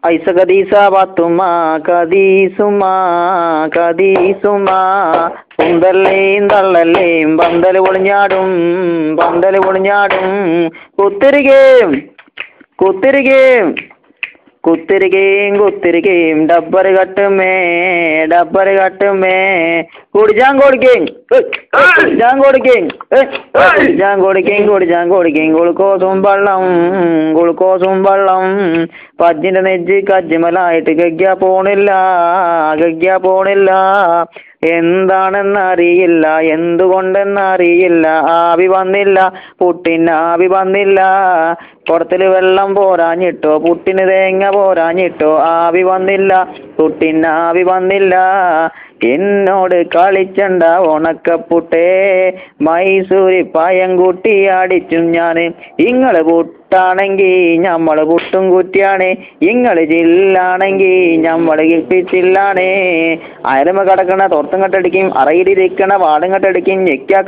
ഐസ കദീസ പാത്തുമ്മ കദീസുമ്മ കദീസുമ്മ കുന്തല്ലേയും തള്ളല്ലേയും പന്തല് പൊളിഞ്ഞാടും കുത്തിരികേം കുത്തിരികേം കുത്തിരികേം ഡബ്ബറ് കട്ടുമേ കുടിച്ചാൻ കൊടുക്കേം ഗുളുക്കോസും വെള്ളം പജ്ജിന്റെ നെജ്ജ് കജ്ജിമലായിട്ട് ഗഗ്യ പോണില്ല എന്താണെന്നറിയില്ല എന്തുകൊണ്ടെന്നറിയില്ല ആവി വന്നില്ല പുട്ടിനാവി വന്നില്ല കുടത്തില് വെള്ളം പോരാഞ്ഞിട്ടോ പുട്ടിന് തേങ്ങ പോരാഞ്ഞിട്ടോ ആവി വന്നില്ല പുട്ടിനാവി വന്നില്ല എന്നോട് കളിച്ചണ്ട ഉണക്കപ്പുട്ടേ മൈസൂരി പായം കൂട്ടി അടിച്ചും ഞാന് ഇങ്ങള് പുട്ടാണെങ്കി ഞമ്മള് പുട്ടും കുറ്റിയാണ് ഇങ്ങള് ജില്ലാണെങ്കി ഞമ്മള് കിപ്പിച്ചില്ലാണ് അയലമ കിടക്കണ തോർത്തും കെട്ടടിക്കും അറയിലിരിക്കണ വാടും കെട്ടടിക്കും ഞെക്ക